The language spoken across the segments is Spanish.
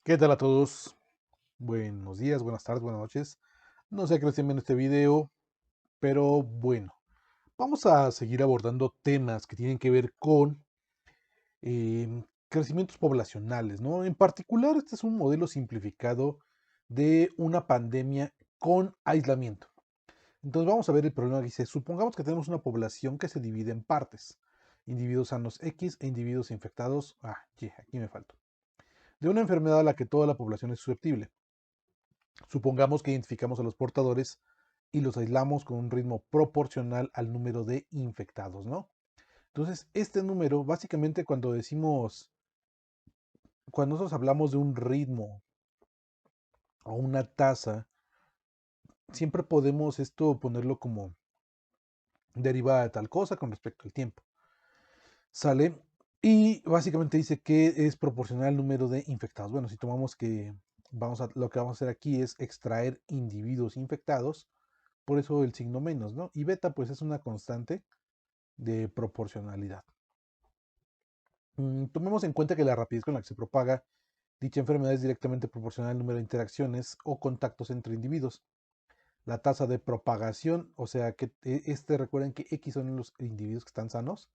¿Qué tal a todos? Buenos días, buenas tardes, buenas noches. No sé a qué estén viendo este video, pero bueno, vamos a seguir abordando temas que tienen que ver con crecimientos poblacionales, ¿no? En particular, este es un modelo simplificado de una pandemia con aislamiento. Entonces vamos a ver el problema que dice, supongamos que tenemos una población que se divide en partes, individuos sanos X e individuos infectados, aquí me faltó, de una enfermedad a la que toda la población es susceptible. Supongamos que identificamos a los portadores y los aislamos con un ritmo proporcional al número de infectados, ¿no? Entonces, este número, básicamente cuando nosotros hablamos de un ritmo o una tasa, siempre podemos esto ponerlo como derivada de tal cosa con respecto al tiempo. ¿Sale? Y básicamente dice que es proporcional al número de infectados. Bueno, si tomamos que lo que vamos a hacer aquí es extraer individuos infectados, por eso el signo menos, ¿no? Y beta pues es una constante de proporcionalidad. Tomemos en cuenta que la rapidez con la que se propaga dicha enfermedad es directamente proporcional al número de interacciones o contactos entre individuos. La tasa de propagación, o sea que recuerden que X son los individuos que están sanos,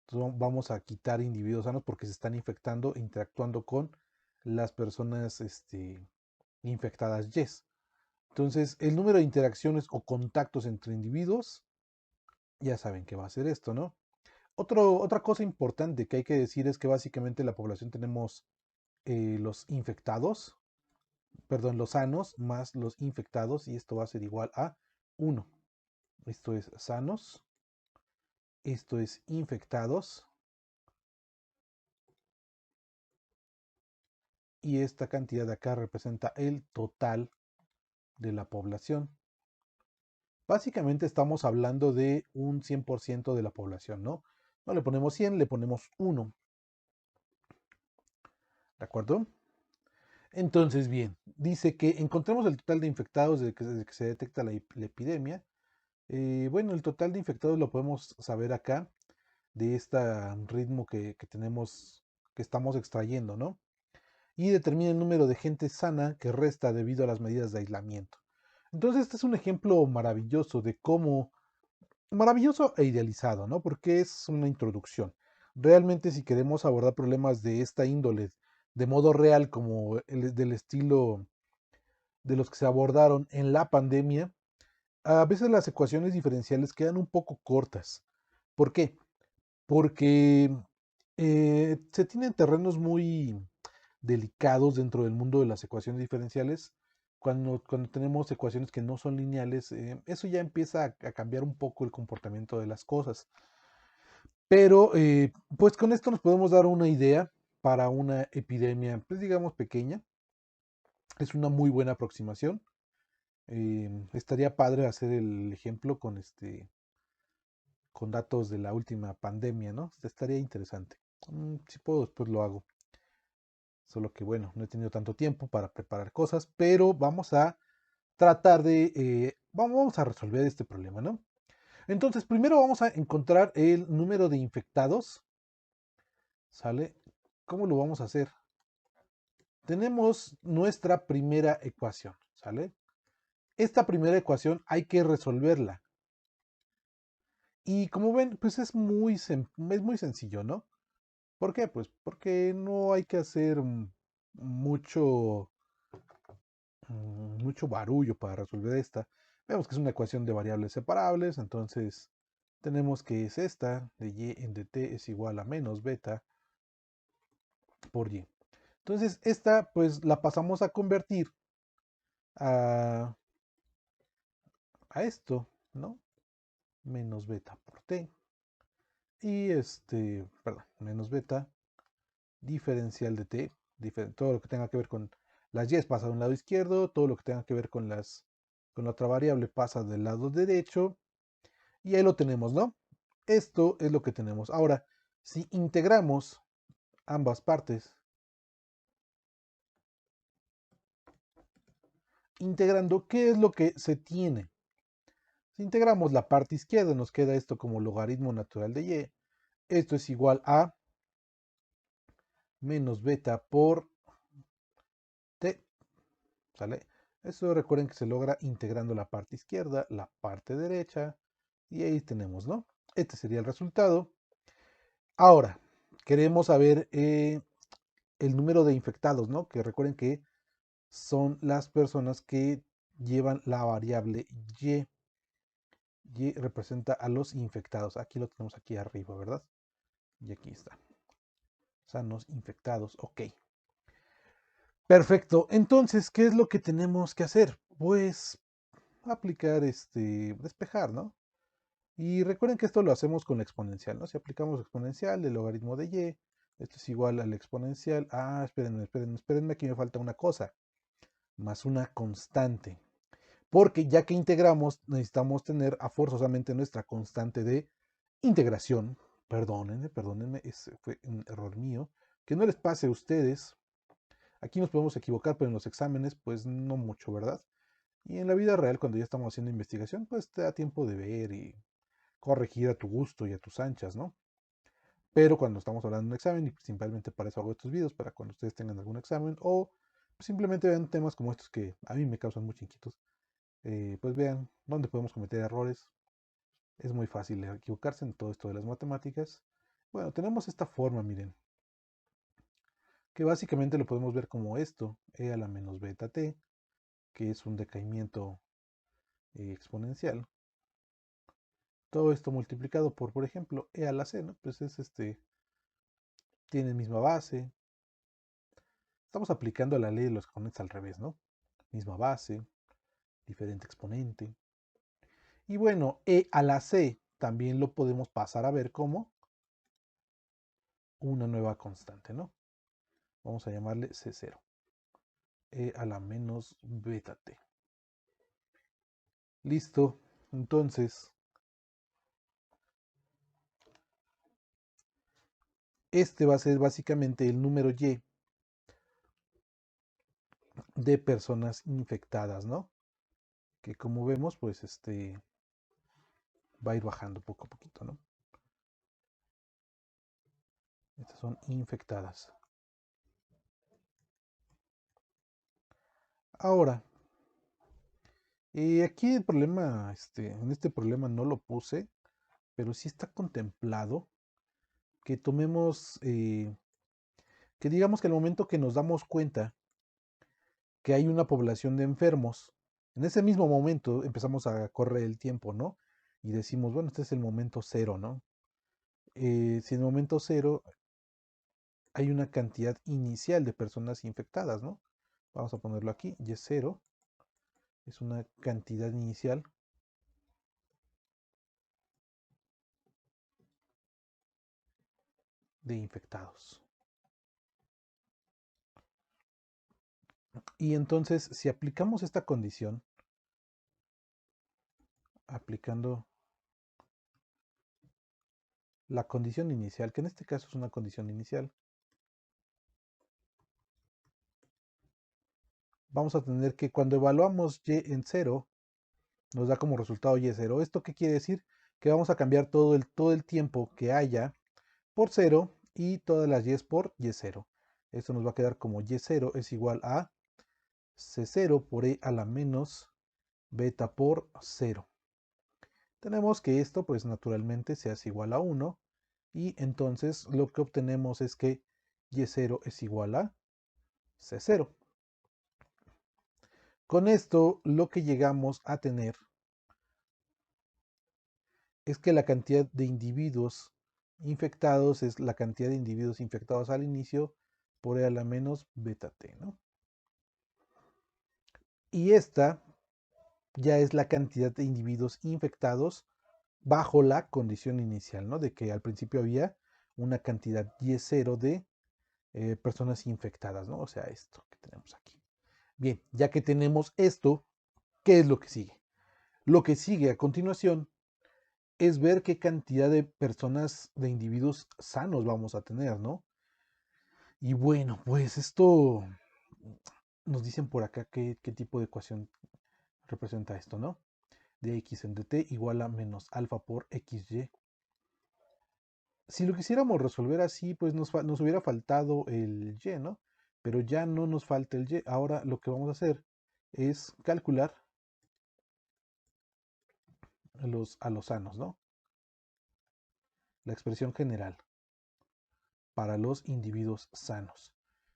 entonces vamos a quitar individuos sanos porque se están infectando e interactuando con las personas infectadas Y. Entonces, el número de interacciones o contactos entre individuos, ya saben que va a ser esto, ¿no? Otra cosa importante que hay que decir es que básicamente la población tenemos los infectados, perdón, los sanos más los infectados y esto va a ser igual a 1. Esto es sanos, esto es infectados y esta cantidad de acá representa el total de la población. Básicamente estamos hablando de un 100% de la población, ¿no? No le ponemos 100, le ponemos 1. ¿De acuerdo? Entonces, bien, dice que encontremos el total de infectados desde que se detecta la epidemia. Bueno, el total de infectados lo podemos saber acá, de este ritmo que tenemos, que estamos extrayendo, ¿no? Y determina el número de gente sana que resta debido a las medidas de aislamiento. Entonces, este es un ejemplo maravilloso de cómo, maravilloso e idealizado, ¿no? Porque es una introducción. Realmente, si queremos abordar problemas de esta índole de modo real, como del estilo de los que se abordaron en la pandemia, a veces las ecuaciones diferenciales quedan un poco cortas. ¿Por qué? Porque se tienen terrenos muy delicados dentro del mundo de las ecuaciones diferenciales. Cuando tenemos ecuaciones que no son lineales, eso ya empieza a cambiar un poco el comportamiento de las cosas. Pero pues con esto nos podemos dar una idea para una epidemia, pues digamos pequeña. Es una muy buena aproximación. Estaría padre hacer el ejemplo con datos de la última pandemia, ¿no? Estaría interesante. Si puedo, después lo hago. Solo que bueno, no he tenido tanto tiempo para preparar cosas, pero vamos a tratar vamos a resolver este problema, ¿no? Entonces, primero vamos a encontrar el número de infectados, ¿sale? ¿Cómo lo vamos a hacer? Tenemos nuestra primera ecuación, ¿sale? Esta primera ecuación hay que resolverla. Y como ven, pues es muy sencillo, ¿no? ¿Por qué? Pues porque no hay que hacer mucho, mucho barullo para resolver esta. Vemos que es una ecuación de variables separables, entonces tenemos que es esta, de y en dt es igual a menos beta por y. Entonces esta pues la pasamos a convertir a, a esto, ¿no? Menos beta por t. Y perdón, menos beta diferencial de t, todo lo que tenga que ver con las y pasa de un lado izquierdo, todo lo que tenga que ver con la otra variable pasa del lado derecho, y ahí lo tenemos, ¿no? Esto es lo que tenemos. Ahora, si integramos ambas partes, integrando, ¿qué es lo que se tiene? Si integramos la parte izquierda, nos queda esto como logaritmo natural de y. Esto es igual a menos beta por ¿sale? Eso recuerden que se logra integrando la parte izquierda, la parte derecha, y ahí tenemos, ¿no? Este sería el resultado. Ahora, queremos saber el número de infectados, ¿no? Que recuerden que son las personas que llevan la variable Y. Y representa a los infectados. Aquí lo tenemos aquí arriba, ¿verdad? Y aquí está. Sanos infectados. Ok. Perfecto. Entonces, ¿qué es lo que tenemos que hacer? Pues aplicar despejar, ¿no? Y recuerden que esto lo hacemos con la exponencial, ¿no? Si aplicamos exponencial, el logaritmo de y, esto es igual al exponencial. Ah, espérenme, aquí me falta una cosa, más una constante. Porque ya que integramos, necesitamos tener a forzosamente nuestra constante de integración. Perdónenme, ese fue un error mío. Que no les pase a ustedes. Aquí nos podemos equivocar, pero en los exámenes, pues no mucho, ¿verdad? Y en la vida real, cuando ya estamos haciendo investigación, pues te da tiempo de ver y corregir a tu gusto y a tus anchas, ¿no? Pero cuando estamos hablando de un examen, y principalmente para eso hago estos videos, para cuando ustedes tengan algún examen o simplemente vean temas como estos que a mí me causan mucha inquietud, pues vean dónde podemos cometer errores. Es muy fácil equivocarse en todo esto de las matemáticas. Bueno, tenemos esta forma, miren, que básicamente lo podemos ver como esto, e a la menos beta t, que es un decaimiento exponencial. Todo esto multiplicado por ejemplo, e a la c, ¿no? Pues es tiene misma base. Estamos aplicando la ley de los exponentes al revés, ¿no? Misma base, diferente exponente. Y bueno, e a la c también lo podemos pasar a ver como una nueva constante, ¿no? Vamos a llamarle c0. E a la menos beta t. Listo. Entonces, este va a ser básicamente el número y de personas infectadas, ¿no? Que como vemos, pues va a ir bajando poco a poquito, ¿no? Estas son infectadas. Ahora, aquí el problema, en este problema no lo puse, pero sí está contemplado que tomemos, que digamos que al momento que nos damos cuenta que hay una población de enfermos, en ese mismo momento empezamos a correr el tiempo, ¿no? Y decimos, bueno, este es el momento cero, ¿no? Si en el momento cero hay una cantidad inicial de personas infectadas, ¿no? Vamos a ponerlo aquí, y es cero, es una cantidad inicial de infectados. Y entonces, si aplicamos esta condición, aplicando la condición inicial, que en este caso es una condición inicial, vamos a tener que cuando evaluamos y en cero, nos da como resultado y0. ¿Esto qué quiere decir? Que vamos a cambiar todo el tiempo que haya por cero y todas las y por y0. Esto nos va a quedar como y0 es igual a c0 por e a la menos beta por 0. Tenemos que esto pues naturalmente se hace igual a 1 y entonces lo que obtenemos es que y0 es igual a c0. Con esto lo que llegamos a tener es que la cantidad de individuos infectados es la cantidad de individuos infectados al inicio por e a la menos beta t, ¿no? Y esta ya es la cantidad de individuos infectados bajo la condición inicial, ¿no? De que al principio había una cantidad y0 de personas infectadas, ¿no? O sea, esto que tenemos aquí. Bien, ya que tenemos esto, ¿qué es lo que sigue? Lo que sigue a continuación es ver qué cantidad de personas, de individuos sanos vamos a tener, ¿no? Y bueno, pues esto nos dicen por acá qué tipo de ecuación representa esto, ¿no? De x en dt igual a menos alfa por xy. Si lo quisiéramos resolver así, pues nos hubiera faltado el y, ¿no? Pero ya no nos falta el y. Ahora lo que vamos a hacer es calcular a los sanos, ¿no? La expresión general para los individuos sanos.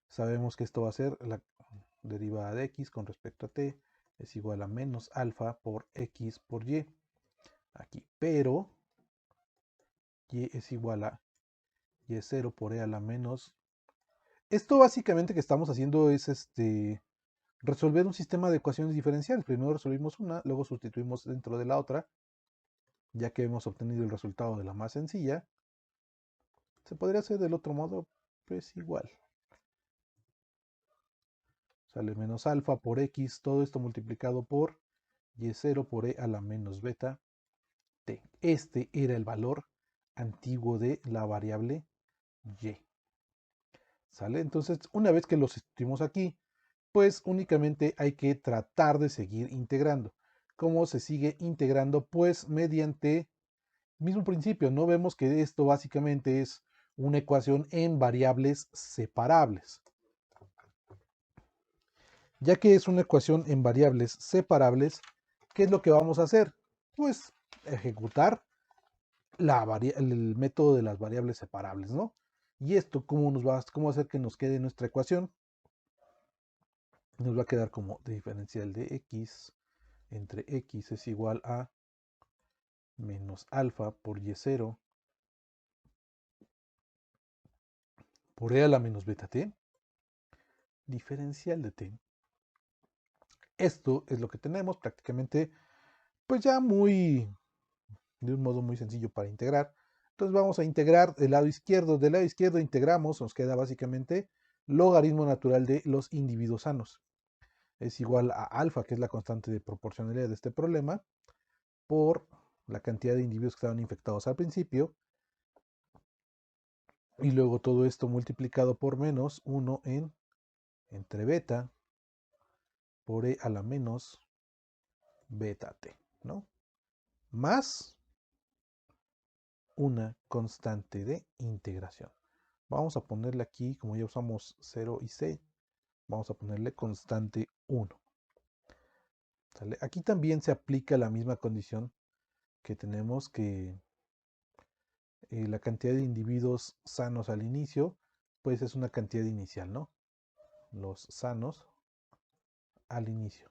Sabemos que esto va a ser la derivada de x con respecto a t es igual a menos alfa por x por y. Aquí, pero y es igual a y0 por e a la menos. Esto básicamente que estamos haciendo es resolver un sistema de ecuaciones diferenciales. Primero resolvimos una, luego sustituimos dentro de la otra, ya que hemos obtenido el resultado de la más sencilla. Se podría hacer del otro modo, pues igual. Sale menos alfa por x, todo esto multiplicado por y0 por e a la menos beta t. Este era el valor antiguo de la variable y. ¿Sale? Entonces, una vez que lo sustituimos aquí, pues únicamente hay que tratar de seguir integrando. ¿Cómo se sigue integrando? Pues mediante el mismo principio, ¿no? Vemos que esto básicamente es una ecuación en variables separables. Ya que es una ecuación en variables separables, ¿qué es lo que vamos a hacer? Pues ejecutar el método de las variables separables, ¿no? Y esto, ¿cómo hacer que nos quede nuestra ecuación? Nos va a quedar como diferencial de x entre x es igual a menos alfa por y0 por e a la menos beta t, diferencial de t. Esto es lo que tenemos prácticamente, pues ya de un modo muy sencillo para integrar. Entonces vamos a integrar del lado izquierdo. Del lado izquierdo integramos, nos queda básicamente logaritmo natural de los individuos sanos. Es igual a alfa, que es la constante de proporcionalidad de este problema, por la cantidad de individuos que estaban infectados al principio. Y luego todo esto multiplicado por menos 1 entre beta por e a la menos beta t, ¿no? Más una constante de integración. Vamos a ponerle aquí, como ya usamos 0 y c, vamos a ponerle constante 1. ¿Sale? Aquí también se aplica la misma condición que tenemos que la cantidad de individuos sanos al inicio, pues es una cantidad inicial, ¿no? Los sanos al inicio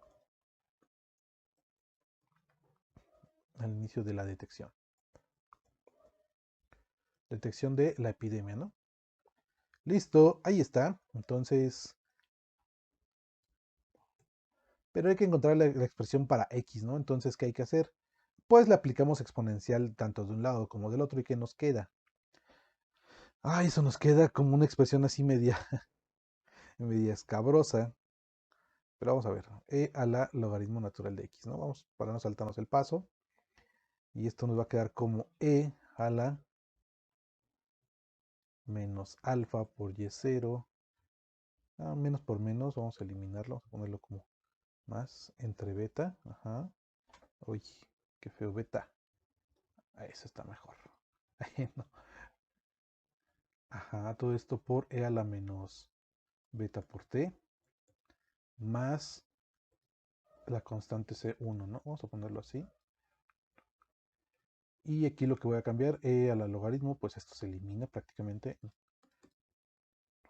de la detección. Detección de la epidemia, ¿no? Listo, ahí está. Entonces, pero hay que encontrar la expresión para x, ¿no? Entonces, ¿qué hay que hacer? Pues le aplicamos exponencial tanto de un lado como del otro. ¿Y qué nos queda? Ah, eso nos queda como una expresión así media, media escabrosa. Pero vamos a ver, e a la logaritmo natural de x, ¿no? Vamos para no saltarnos el paso. Y esto nos va a quedar como e a la menos alfa por y0. Menos por menos, vamos a eliminarlo, vamos a ponerlo como más entre beta. Ajá. Uy, qué feo beta. Eso está mejor. No. Ajá, todo esto por e a la menos beta por t más la constante C1, ¿no? Vamos a ponerlo así. Y aquí lo que voy a cambiar, e a la logaritmo, pues esto se elimina prácticamente.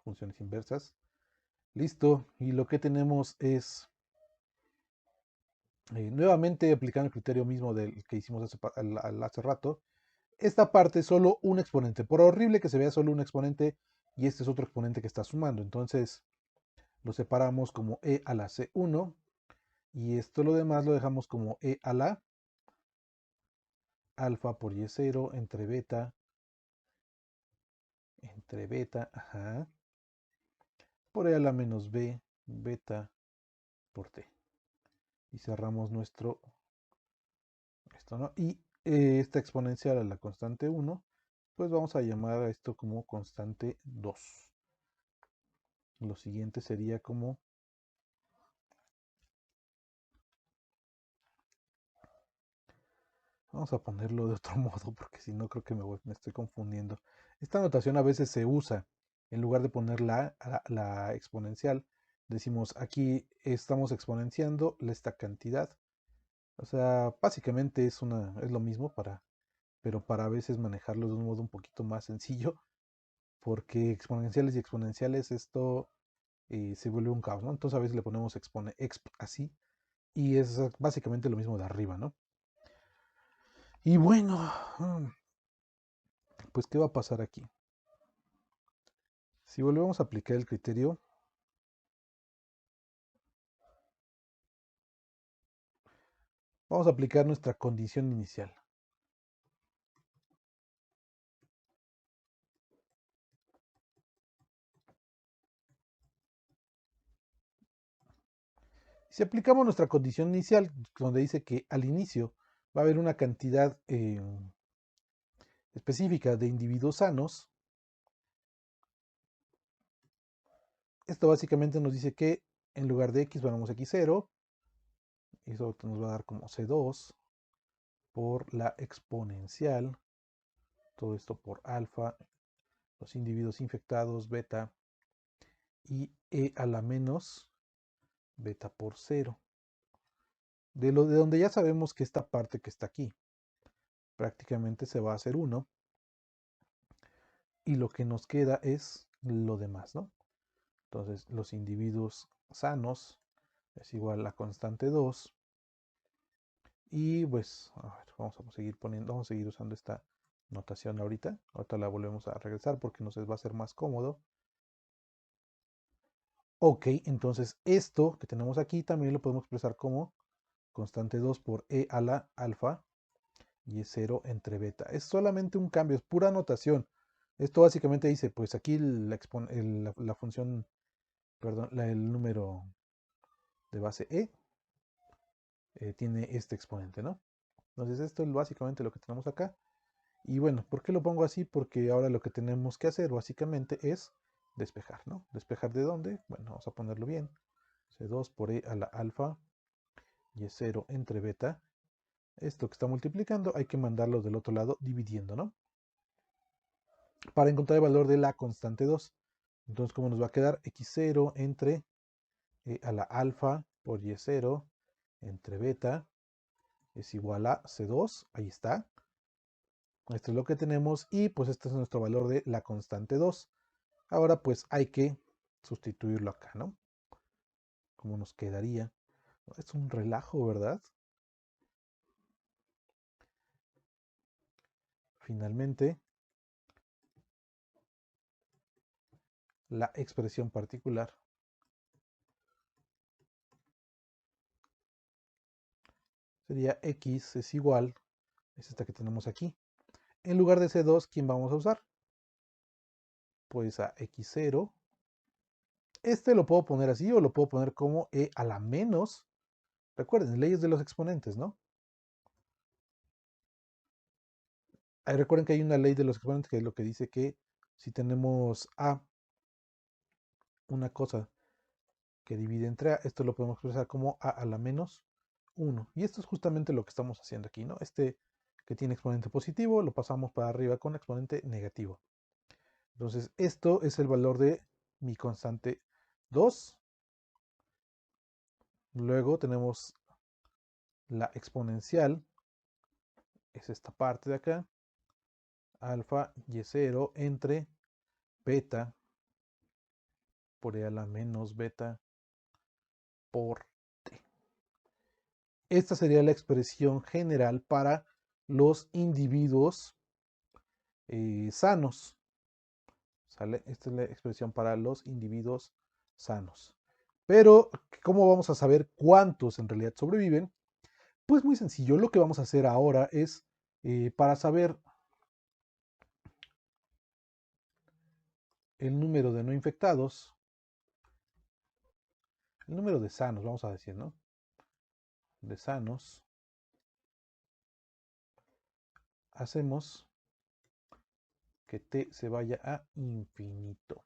Funciones inversas. Listo. Y lo que tenemos es, nuevamente aplicando el criterio mismo del que hicimos hace rato, esta parte es solo un exponente. Por horrible que se vea, solo un exponente y este es otro exponente que está sumando. Entonces lo separamos como e a la C1 y esto lo demás lo dejamos como e a la alfa por y0 entre beta, ajá, por e a la menos b, beta por t. Y cerramos esto, ¿no? Y esta exponencial a la constante 1, pues vamos a llamar a esto como constante 2. Lo siguiente sería como, vamos a ponerlo de otro modo porque si no creo que me estoy confundiendo. Esta notación a veces se usa en lugar de poner la exponencial, decimos aquí estamos exponenciando esta cantidad. O sea, básicamente es lo mismo pero para a veces manejarlo de un modo un poquito más sencillo, porque exponenciales y exponenciales esto se vuelve un caos, ¿no? Entonces a veces le ponemos exp así y es básicamente lo mismo de arriba, ¿no? Y bueno, pues ¿qué va a pasar aquí? Si volvemos a aplicar el criterio, vamos a aplicar nuestra condición inicial. Si aplicamos nuestra condición inicial, donde dice que al inicio va a haber una cantidad específica de individuos sanos, esto básicamente nos dice que en lugar de x ponemos x0, y eso nos va a dar como c2 por la exponencial, todo esto por alfa, los individuos infectados, beta, y e a la menos beta por 0. De donde ya sabemos que esta parte que está aquí prácticamente se va a hacer 1 y lo que nos queda es lo demás, ¿no? Entonces los individuos sanos es igual a constante 2 y pues a ver, vamos a seguir usando esta notación ahorita la volvemos a regresar porque nos va a ser más cómodo. Ok, entonces esto que tenemos aquí también lo podemos expresar como constante 2 por e a la alfa y es 0 entre beta. Es solamente un cambio, es pura notación. Esto básicamente dice, pues aquí la función, perdón, el número de base tiene este exponente, ¿no? Entonces esto es básicamente lo que tenemos acá. Y bueno, ¿por qué lo pongo así? Porque ahora lo que tenemos que hacer básicamente es despejar, ¿no? ¿Despejar de dónde? Bueno, vamos a ponerlo bien. C2 por e a la alfa y es 0 entre beta. Esto que está multiplicando hay que mandarlo del otro lado dividiendo, ¿no? Para encontrar el valor de la constante 2. Entonces, ¿cómo nos va a quedar? X0 entre a la alfa por Y0 entre beta es igual a C2. Ahí está. Esto es lo que tenemos y pues este es nuestro valor de la constante 2. Ahora pues hay que sustituirlo acá, ¿no? ¿Cómo nos quedaría? Es un relajo, ¿verdad? Finalmente, la expresión particular sería x es igual, es esta que tenemos aquí. En lugar de C2, ¿quién vamos a usar? Pues a x0. Este lo puedo poner así o lo puedo poner como e a la menos. Recuerden, leyes de los exponentes, ¿no? Ahí recuerden que hay una ley de los exponentes que es lo que dice que si tenemos a una cosa que divide entre a, esto lo podemos expresar como a la menos 1. Y esto es justamente lo que estamos haciendo aquí, ¿no? Este que tiene exponente positivo lo pasamos para arriba con exponente negativo. Entonces, esto es el valor de mi constante 2. Luego tenemos la exponencial, es esta parte de acá, alfa y0 entre beta por e a la menos beta por t. Esta sería la expresión general para los individuos sanos. ¿Sale? Esta es la expresión para los individuos sanos. Pero, ¿cómo vamos a saber cuántos en realidad sobreviven? Pues muy sencillo. Lo que vamos a hacer ahora es, para saber el número de no infectados, el número de sanos, vamos a decir, ¿no? De sanos, hacemos que t se vaya a infinito.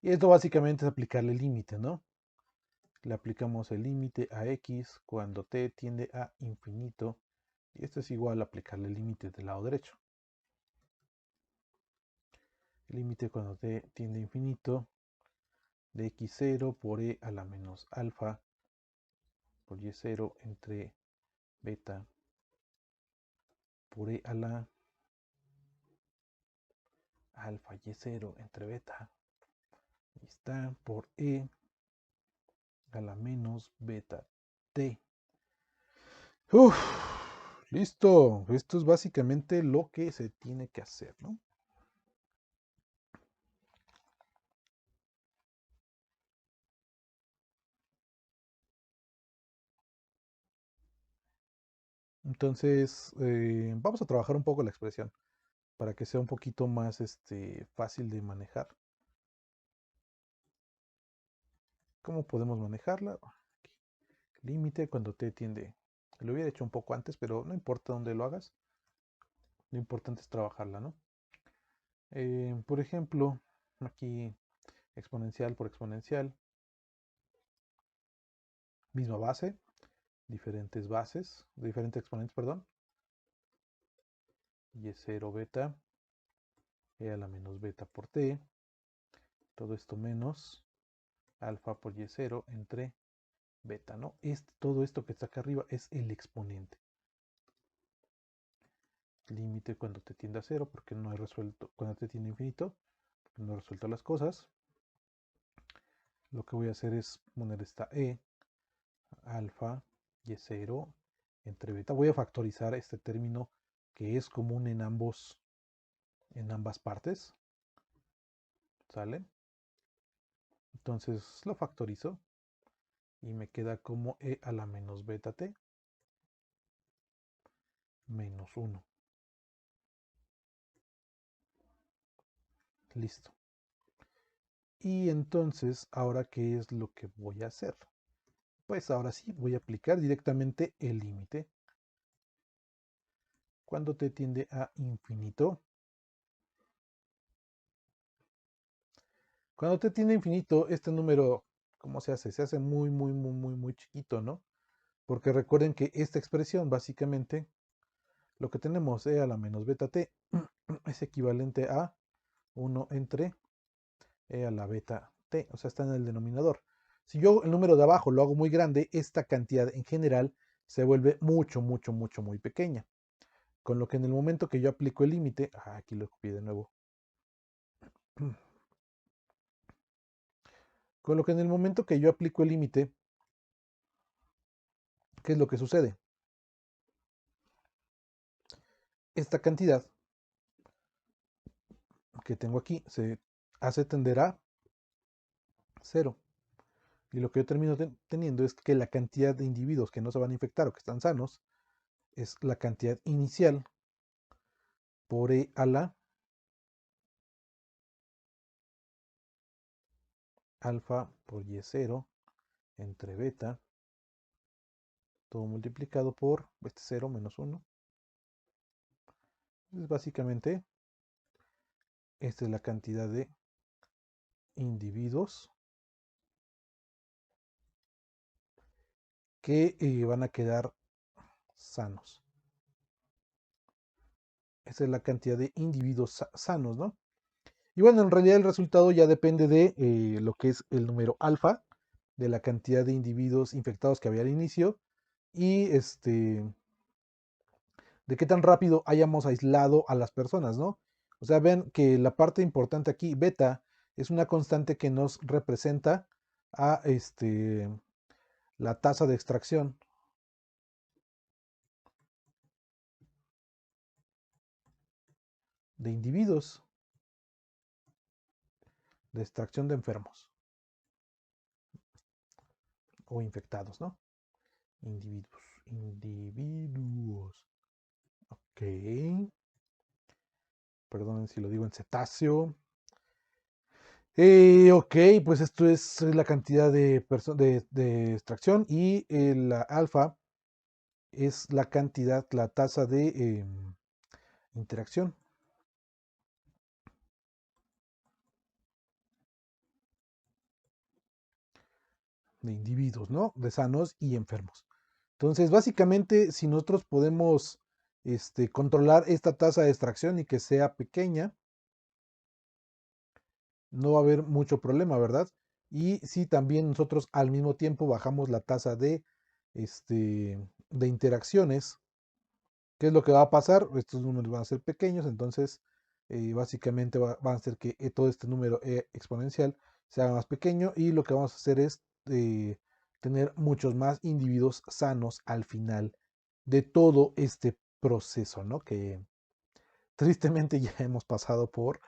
Y esto básicamente es aplicarle el límite, ¿no? Le aplicamos el límite a x cuando t tiende a infinito. Y esto es igual a aplicarle el límite del lado derecho. El límite cuando t tiende a infinito de x0 por e a la menos alfa por y0 entre beta por e a la alfa y0 entre beta. Ahí está, por e a la menos beta t. Uf, listo. Esto es básicamente lo que se tiene que hacer, ¿no? Entonces, vamos a trabajar un poco la expresión para que sea un poquito más fácil de manejar. ¿Cómo podemos manejarla? Límite cuando t tiende. Lo hubiera hecho un poco antes, pero no importa dónde lo hagas. Lo importante es trabajarla, ¿no? Por ejemplo, aquí exponencial por exponencial. Misma base, diferentes bases, diferentes exponentes, perdón. Y0 beta, e a la menos beta por t. Todo esto menos alfa por y0 entre beta, ¿no? Todo esto que está acá arriba es el exponente. Límite cuando te tiende a cero, porque no he resuelto, cuando te tiende a infinito, porque no he resuelto las cosas. Lo que voy a hacer es poner esta e, alfa y0 entre beta. Voy a factorizar este término que es común en ambas partes. ¿Sale? Entonces lo factorizo y me queda como e a la menos beta t menos 1. Listo. Y entonces, ¿ahora qué es lo que voy a hacer? Pues ahora sí, voy a aplicar directamente el límite. Cuando t tiende a infinito. Cuando t tiende a infinito, este número, ¿cómo se hace? Se hace muy, muy, muy, muy, muy chiquito, ¿no? Porque recuerden que esta expresión, básicamente, lo que tenemos e a la menos beta t es equivalente a 1 entre e a la beta t, o sea, está en el denominador. Si yo el número de abajo lo hago muy grande, esta cantidad en general se vuelve mucho, mucho, mucho, muy pequeña. Con lo que en el momento que yo aplico el límite, aquí lo copié de nuevo. Con lo que en el momento que yo aplico el límite, ¿qué es lo que sucede? Esta cantidad que tengo aquí se hace tender a 0. Y lo que yo termino teniendo es que la cantidad de individuos que no se van a infectar o que están sanos es la cantidad inicial por e a la alfa por y0 entre beta, todo multiplicado por este 0 menos 1. Entonces básicamente esta es la cantidad de individuos que van a quedar sanos. Esa es la cantidad de individuos sanos, ¿no? Y bueno, en realidad el resultado ya depende de lo que es el número alfa, de la cantidad de individuos infectados que había al inicio y de qué tan rápido hayamos aislado a las personas, ¿no? O sea, ven que la parte importante aquí, beta, es una constante que nos representa a la tasa de extracción de individuos, de extracción de enfermos o infectados, ¿no? Individuos. Ok. Perdonen si lo digo en cetáceo. Ok, pues esto es la cantidad de extracción y la alfa es la cantidad, la tasa de interacción de individuos, ¿no? De sanos y enfermos. Entonces, básicamente, si nosotros podemos controlar esta tasa de extracción y que sea pequeña, no va a haber mucho problema, ¿verdad? y si también nosotros al mismo tiempo bajamos la tasa de interacciones, ¿qué es lo que va a pasar? Estos números van a ser pequeños, entonces básicamente van a hacer que todo este número exponencial se haga más pequeño y lo que vamos a hacer es tener muchos más individuos sanos al final de todo este proceso, ¿no? Que tristemente ya hemos pasado por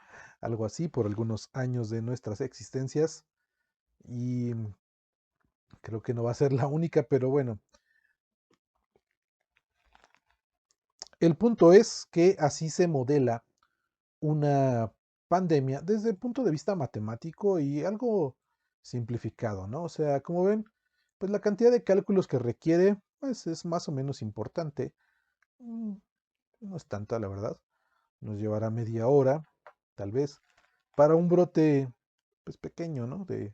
algo así, por algunos años de nuestras existencias y creo que no va a ser la única, pero bueno, el punto es que así se modela una pandemia desde el punto de vista matemático y algo simplificado, ¿no? O sea, como ven, pues la cantidad de cálculos que requiere, pues es más o menos importante. Mm, No es tanta, la verdad. Nos llevará media hora, tal vez, para un brote, pues pequeño, ¿no? De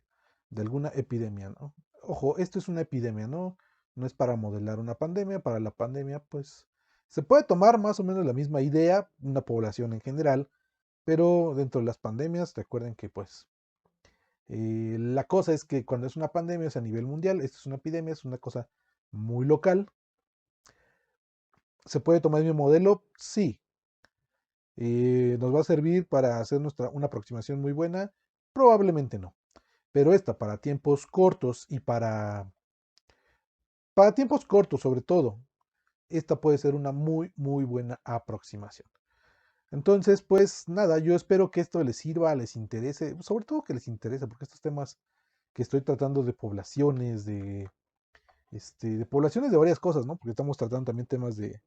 alguna epidemia, ¿no? Ojo, esto es una epidemia, ¿no? No es para modelar una pandemia. Para la pandemia, pues, se puede tomar más o menos la misma idea, una población en general, pero dentro de las pandemias, recuerden que pues la cosa es que cuando es una pandemia es a nivel mundial, esto es una epidemia, es una cosa muy local. ¿Se puede tomar el mismo modelo? Sí. ¿Nos va a servir para hacer una aproximación muy buena? Probablemente no. Pero esta para tiempos cortos y para tiempos cortos sobre todo, esta puede ser una muy, muy buena aproximación. Entonces, pues nada, yo espero que esto les sirva, les interese, sobre todo que les interese, porque estos temas que estoy tratando de poblaciones, de poblaciones de varias cosas, ¿no? Porque estamos tratando también temas de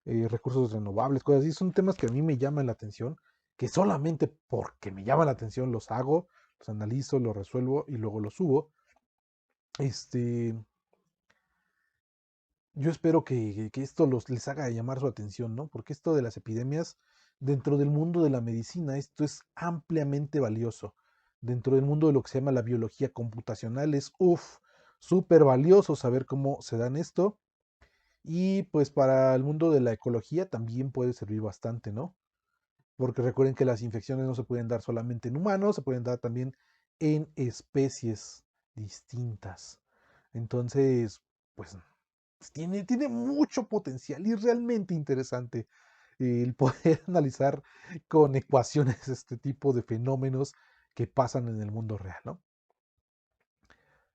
recursos renovables, cosas así, son temas que a mí me llaman la atención, que solamente porque me llaman la atención los hago, los analizo, los resuelvo y luego los subo. Este, yo espero que esto les haga llamar su atención, ¿no? Porque esto de las epidemias, dentro del mundo de la medicina, esto es ampliamente valioso. Dentro del mundo de lo que se llama la biología computacional, es, súper valioso saber cómo se dan esto. Y pues para el mundo de la ecología también puede servir bastante, ¿no? Porque recuerden que las infecciones no se pueden dar solamente en humanos, se pueden dar también en especies distintas. Entonces, pues tiene mucho potencial y realmente interesante el poder analizar con ecuaciones este tipo de fenómenos que pasan en el mundo real, ¿no?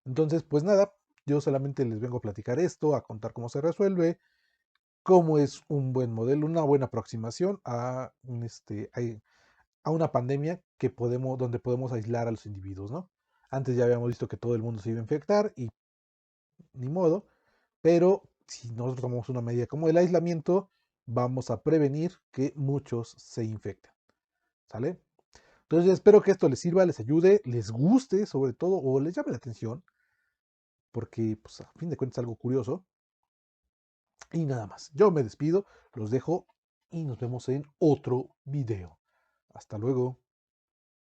Entonces, pues nada, yo solamente les vengo a platicar esto, a contar cómo se resuelve, cómo es un buen modelo, una buena aproximación a una pandemia donde podemos aislar a los individuos, ¿no? Antes ya habíamos visto que todo el mundo se iba a infectar y ni modo, pero si nosotros tomamos una medida como el aislamiento, vamos a prevenir que muchos se infecten, ¿sale? Entonces espero que esto les sirva, les ayude, les guste sobre todo o les llame la atención, porque pues a fin de cuentas es algo curioso. Y nada más, yo me despido, los dejo y nos vemos en otro video. Hasta luego.